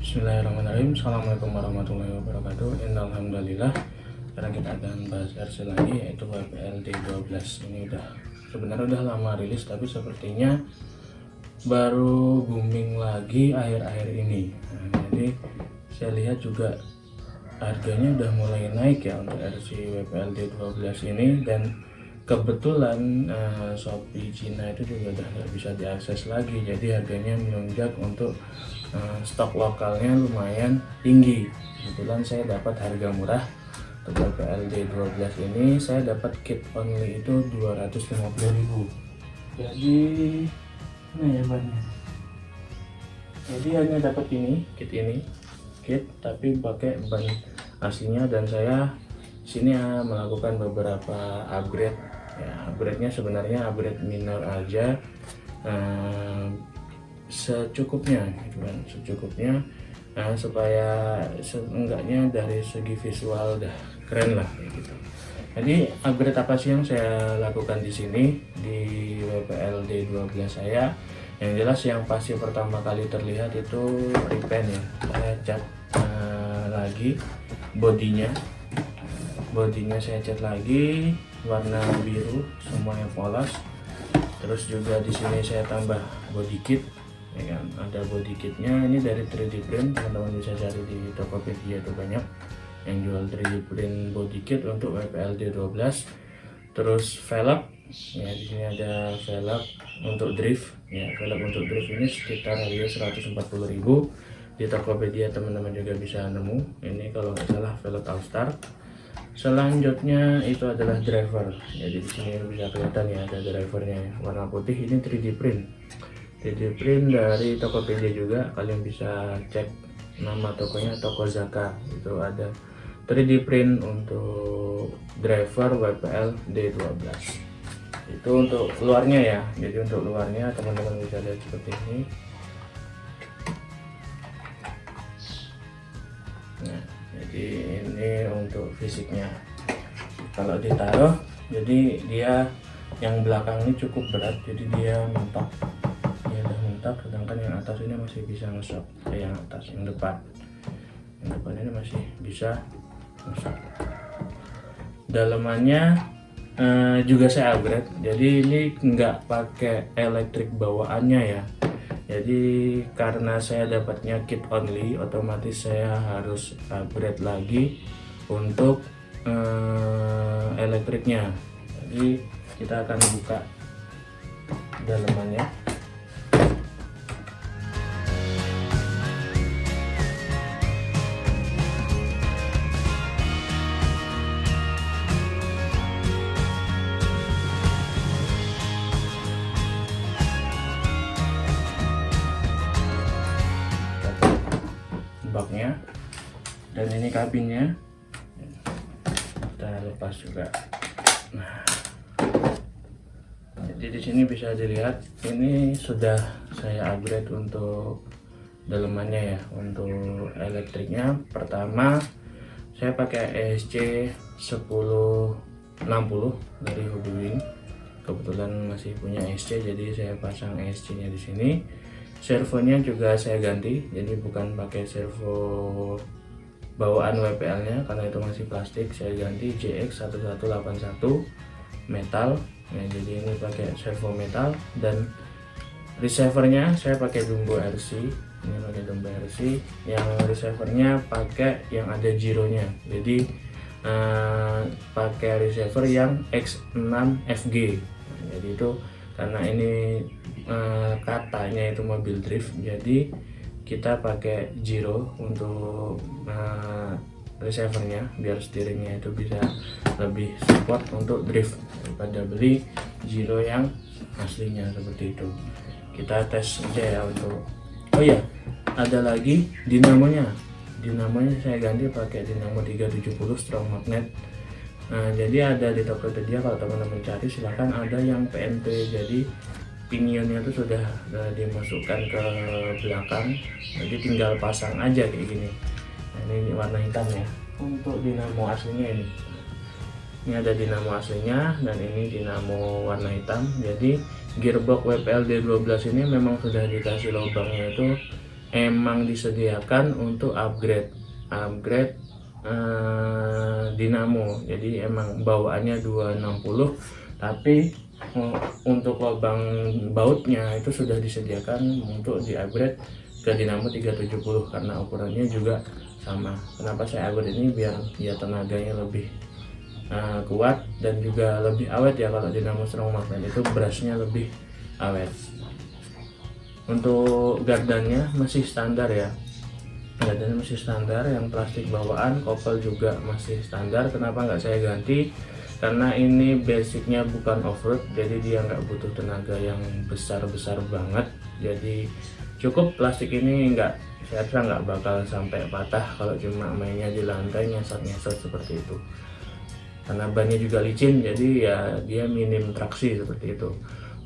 Bismillahirrahmanirrahim. Assalamualaikum warahmatullahi wabarakatuh. Innalhamdulillah. Sekarang kita akan bahas RC lagi, yaitu WPL D12. Ini sebenarnya udah lama rilis, tapi sepertinya baru booming lagi akhir-akhir ini. Jadi saya lihat juga harganya udah mulai naik ya untuk RC WPL D12 ini, dan kebetulan Shopee Cina itu juga udah nggak bisa diakses lagi, jadi harganya melonjak untuk stok lokalnya lumayan tinggi. Kebetulan saya dapat harga murah untuk WPL D12 ini. Saya dapat kit only itu 250.000. Jadi ini ya bannya. Jadi hanya dapat kit tapi pakai ban aslinya, dan saya sini melakukan beberapa upgrade. Ya, upgrade-nya sebenarnya upgrade minor aja, secukupnya gitu kan, supaya seenggaknya dari segi visual udah keren lah kayak gitu. Jadi upgrade apa sih yang saya lakukan di sini di WPL D12 saya? Yang jelas yang pasti pertama kali terlihat itu repaint ya. Saya cat lagi bodinya saya cat lagi warna biru, semuanya polos. Terus juga di sini saya tambah body kit, ya kan? Ada body kitnya, ini dari 3D print, teman-teman bisa cari di Tokopedia, itu banyak yang jual 3D print body kit untuk WPL D12. Terus velg, ya di sini ada velg untuk drift, ya velg untuk drift ini sekitar harga 140.000. Di Tokopedia teman-teman juga bisa nemu, ini kalau nggak salah velg All-Star. Selanjutnya itu adalah driver. Jadi di sini bisa kelihatan ya, ada drivernya warna putih, ini 3D print. 3D print dari Tokopedia juga, kalian bisa cek nama tokonya, Tokozaka. Itu ada 3D print untuk driver WPL D12. Itu untuk luarnya ya. Jadi untuk luarnya teman-teman bisa lihat seperti ini. Nah, jadi ini untuk fisiknya. Kalau ditaruh, jadi dia yang belakang ini cukup berat, jadi dia mentok. Dia udah mentok, sedangkan yang atas ini masih bisa ngesok. Yang atas, yang depan ini masih bisa ngesok. Dalamannya juga saya upgrade. Jadi ini nggak pakai elektrik bawaannya ya. Jadi karena saya dapatnya kit only, otomatis saya harus upgrade lagi untuk elektriknya. Jadi kita akan buka dalamannya. Baknya, dan ini kabinnya kita lepas juga. Nah, jadi di sini bisa dilihat ini sudah saya upgrade untuk dalemannya ya. Untuk elektriknya pertama saya pakai ESC 1060 dari Hobbywing. Kebetulan masih punya ESC, jadi saya pasang ESC nya di sini. Servonya juga saya ganti, jadi bukan pakai servo bawaan WPL nya karena itu masih plastik. Saya ganti JX1181 metal ya, jadi ini pakai servo metal. Dan receivernya saya pakai Dumbo RC, ini pakai Dumbo RC. Yang receivernya pakai yang ada gironya, jadi pakai receiver yang X6 FG. Nah, jadi itu karena ini katanya itu mobil drift, jadi kita pakai giro untuk receivernya biar steeringnya itu bisa lebih support untuk drift daripada beli giro yang aslinya seperti itu. Kita tes aja ya untuk, oh ya ada lagi dinamonya saya ganti pakai dinamo 370 strong magnet. Nah, jadi ada di Tokopedia, kalau teman-teman cari silahkan, ada yang PNP, jadi pinionnya itu sudah dimasukkan ke belakang, jadi tinggal pasang aja kayak gini. Nah, ini warna hitam ya. Untuk dinamo aslinya ini ada dinamo aslinya, dan ini dinamo warna hitam. Jadi gearbox WPL D12 ini memang sudah dikasih lubangnya itu emang disediakan untuk upgrade dinamo. Jadi emang bawaannya 260, tapi untuk lubang bautnya itu sudah disediakan untuk di upgrade ke dinamo 370 karena ukurannya juga sama. Kenapa saya upgrade ini? Biar ya tenaganya lebih kuat dan juga lebih awet ya. Kalau dinamo strong magnet itu brushnya lebih awet. Untuk gardannya masih standar ya, gardannya masih standar yang plastik bawaan, kopel juga masih standar. Kenapa nggak saya ganti? Karena ini basicnya bukan off-road, jadi dia nggak butuh tenaga yang besar-besar banget. Jadi cukup plastik ini saya rasa nggak bakal sampai patah kalau cuma mainnya di lantai nyesot-nyesot seperti itu. Karena bannya juga licin, jadi ya dia minim traksi seperti itu.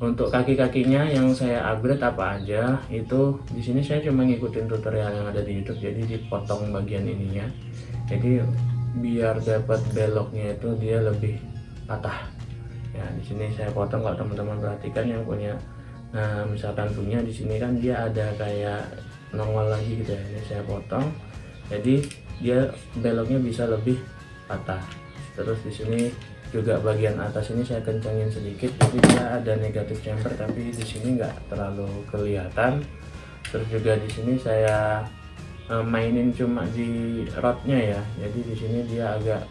Untuk kaki-kakinya yang saya upgrade apa aja itu di sini saya cuma ngikutin tutorial yang ada di YouTube. Jadi dipotong bagian ininya, jadi biar dapat beloknya itu dia lebih patah. Ya di sini saya potong. Kalau teman-teman perhatikan yang punya, misalkan punya di sini kan dia ada kayak nongol lagi gitu ya. Ini saya potong, jadi dia beloknya bisa lebih patah. Terus di sini juga bagian atas ini saya kencangin sedikit, jadi dia ada negatif chamfer tapi di sini nggak terlalu kelihatan. Terus juga di sini saya mainin cuma di rodnya ya, jadi di sini dia agak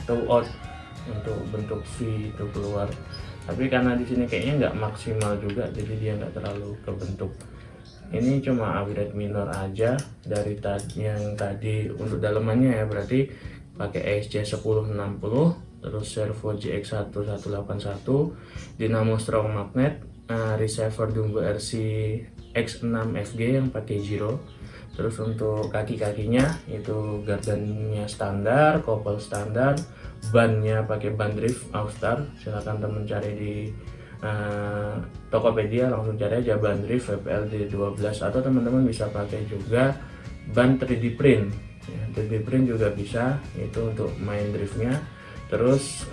toe out untuk bentuk V itu keluar, tapi karena di sini kayaknya nggak maksimal juga, jadi dia nggak terlalu kebentuk. Ini cuma upgrade minor aja dari yang tadi. Untuk dalemannya ya berarti pakai ESC 1060, terus servo GX 1181, dinamo strong magnet, receiver Dumbo RC X6 FG yang pakai Giro. Terus untuk kaki-kakinya itu gardannya standar, kopel standar, bannya pakai ban drift Austar. Silahkan teman cari di Tokopedia, langsung cari aja ban drift VPLD 12, atau teman-teman bisa pakai juga ban 3D print ya, 3D print juga bisa, itu untuk main driftnya. Terus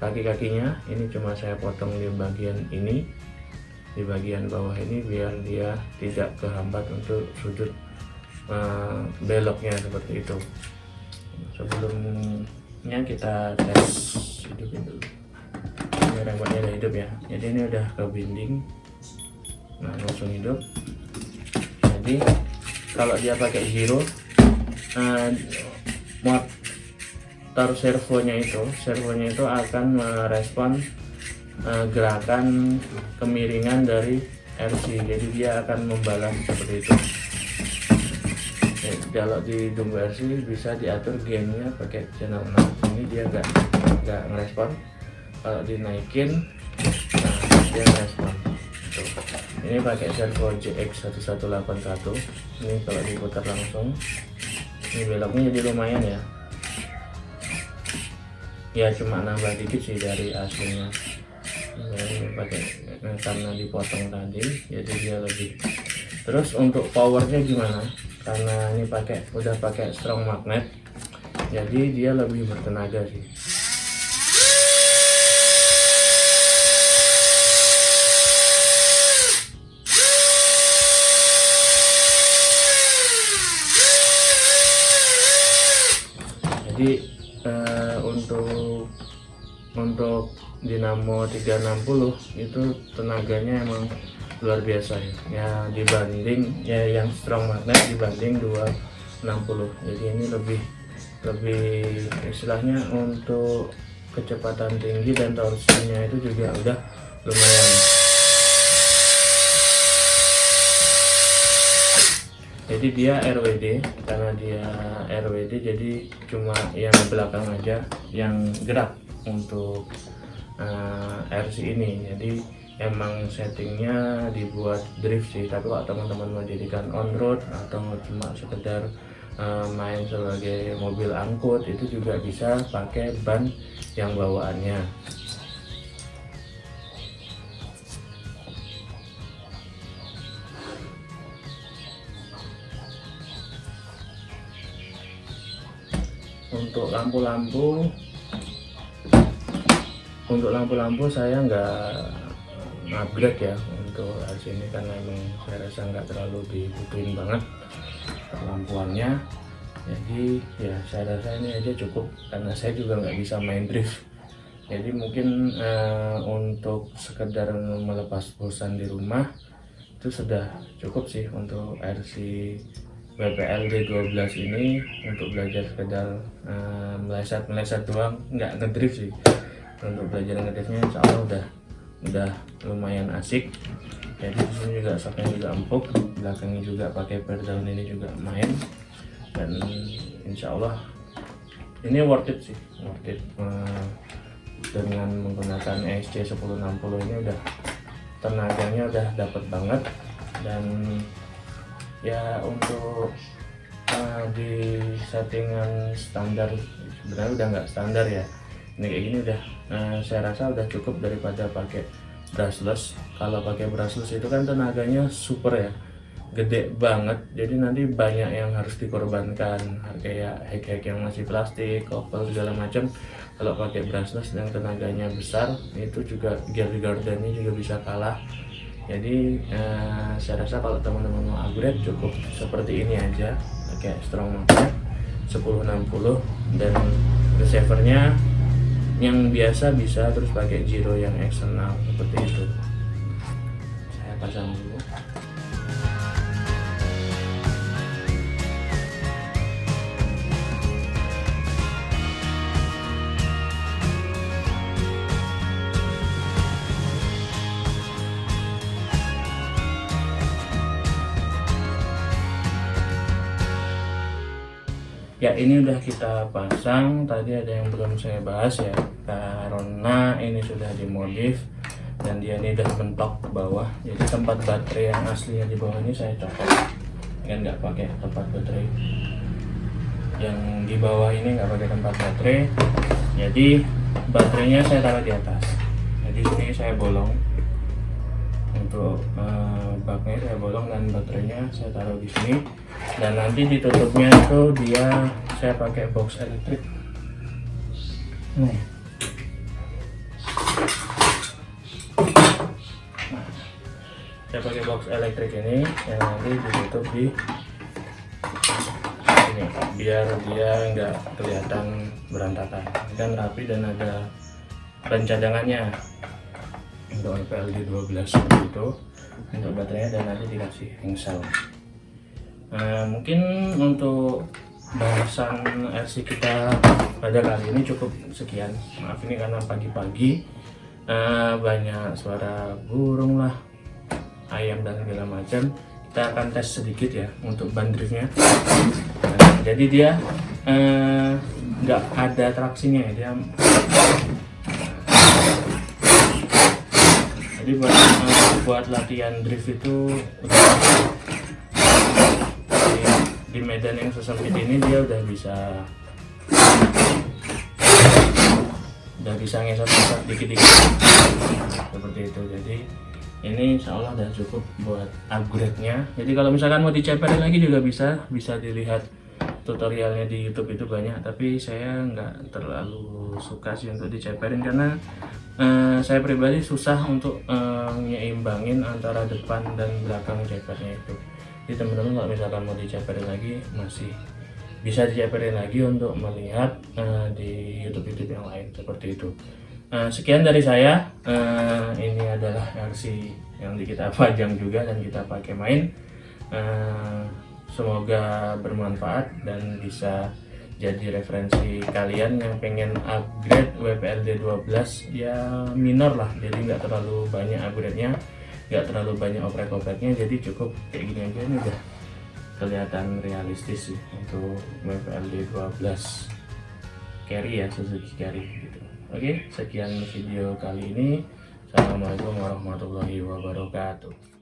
kaki-kakinya ini cuma saya potong di bagian ini, di bagian bawah ini, biar dia tidak kehambat untuk sudut beloknya seperti itu. Sebelumnya kita tes hidupin dulu. Ini remote-nya udah hidup ya, jadi ini udah ke binding, nah langsung hidup. Jadi kalau dia pakai Giro, motor servonya itu akan merespon gerakan kemiringan dari RC, jadi dia akan membalas seperti itu. Kalau di Dumbo RC bisa diatur gainnya pakai channel 6, ini dia nggak ngerespon. Kalau dinaikin, dia ngerespon. Ini pakai servo GX 1181. Ini kalau diputar langsung, ini beloknya jadi lumayan ya. Ya cuma nambah dikit sih dari aslinya. Ini pakai karena dipotong tadi, jadi dia lebih. Terus untuk powernya gimana? Karena ini udah pakai strong magnet, jadi dia lebih bertenaga sih. Jadi untuk dinamo 360 itu tenaganya emang luar biasa ya. Ya dibanding ya yang strong magnet dibanding 260. Jadi ini lebih istilahnya untuk kecepatan tinggi dan torsinya itu juga udah lumayan. Jadi dia RWD, karena dia RWD jadi cuma yang belakang aja yang gerak untuk RC ini. Jadi emang settingnya dibuat drift sih, tapi kalau teman-teman mau jadikan on road atau cuma sekedar main sebagai mobil angkut, itu juga bisa pakai ban yang bawaannya. Untuk lampu-lampu saya nggak upgrade ya. untuk RC ini karena emang saya rasa nggak terlalu dibutuhin banget lampuannya. Jadi ya saya rasa ini aja cukup karena saya juga nggak bisa main drift. Jadi mungkin untuk sekedar melepas bosan di rumah itu sudah cukup sih untuk RC WPL D12 ini, untuk belajar sekedar meleset doang, nggak ngedrift sih. Untuk belajar ngedriftnya insya Allah udah lumayan asik. Jadi di sini juga shocknya juga empuk, belakangnya juga pakai pedal ini juga main, dan insya Allah ini worth it sih, worth it. Dengan menggunakan ESC 1060 ini udah tenaganya udah dapet banget, dan ya untuk di settingan standar sebenarnya udah nggak standar ya, ini kayak gini udah saya rasa udah cukup daripada pakai brushless. Kalau pakai brushless itu kan tenaganya super ya, gede banget, jadi nanti banyak yang harus dikorbankan, kayak hack yang masih plastik, kopel segala macam. Kalau pakai brushless yang tenaganya besar, itu juga gear gardennya juga bisa kalah. Jadi saya rasa kalau teman-teman mau upgrade cukup seperti ini aja, pakai strong magnet 1060, dan receivernya yang biasa bisa, terus pakai gyro yang eksternal seperti itu. Saya pasang dulu. Ya, ini udah kita pasang. Tadi ada yang belum saya bahas ya, karena ini sudah dimodif dan dia ini udah mentok ke bawah. Jadi tempat baterai yang aslinya di bawah ini saya copot, kan nggak pakai tempat baterai. Yang di bawah ini nggak pakai tempat baterai, jadi baterainya saya taruh di atas. Jadi sini saya bolong, untuk baknya saya bolong dan baterainya saya taruh di sini. Dan nanti ditutupnya itu saya pakai box elektrik. Nah, saya pakai box elektrik ini yang nanti ditutup di sini biar dia nggak kelihatan berantakan, dan rapi, dan ada ban cadangannya untuk LPLD 12 itu untuk baterainya, dan nanti dikasih engsel. Mungkin untuk bahasan RC kita pada kali ini cukup sekian. Maaf ini karena pagi-pagi banyak suara burung lah, ayam dan segala macam. Kita akan tes sedikit ya untuk ban driftnya. Jadi dia nggak ada traksinya ya, dia jadi buat latihan drift itu di medan yang sesempit ini dia udah bisa ngesot-ngesot dikit-dikit seperti itu. Jadi ini insya Allah udah cukup buat upgrade-nya. Jadi kalau misalkan mau diceperin lagi juga bisa dilihat tutorialnya di YouTube itu banyak, tapi saya nggak terlalu suka sih untuk diceperin karena saya pribadi susah untuk nyeimbangin antara depan dan belakang cepernya itu. Jadi teman-teman kalau misalkan mau diceperin lagi masih bisa diceperin lagi untuk melihat di YouTube yang lain seperti itu. Sekian dari saya. Ini adalah RC yang kita pajang juga dan kita pakai main. Semoga bermanfaat dan bisa jadi referensi kalian yang pengen upgrade WPLD 12 ya minor lah, jadi nggak terlalu banyak upgrade-nya, nggak terlalu banyak oprek-opreknya, jadi cukup kayak gini aja. Ini udah kelihatan realistis sih untuk WPLD 12 carry ya, Suzuki carry gitu. Oke, sekian video kali ini. Assalamualaikum warahmatullahi wabarakatuh.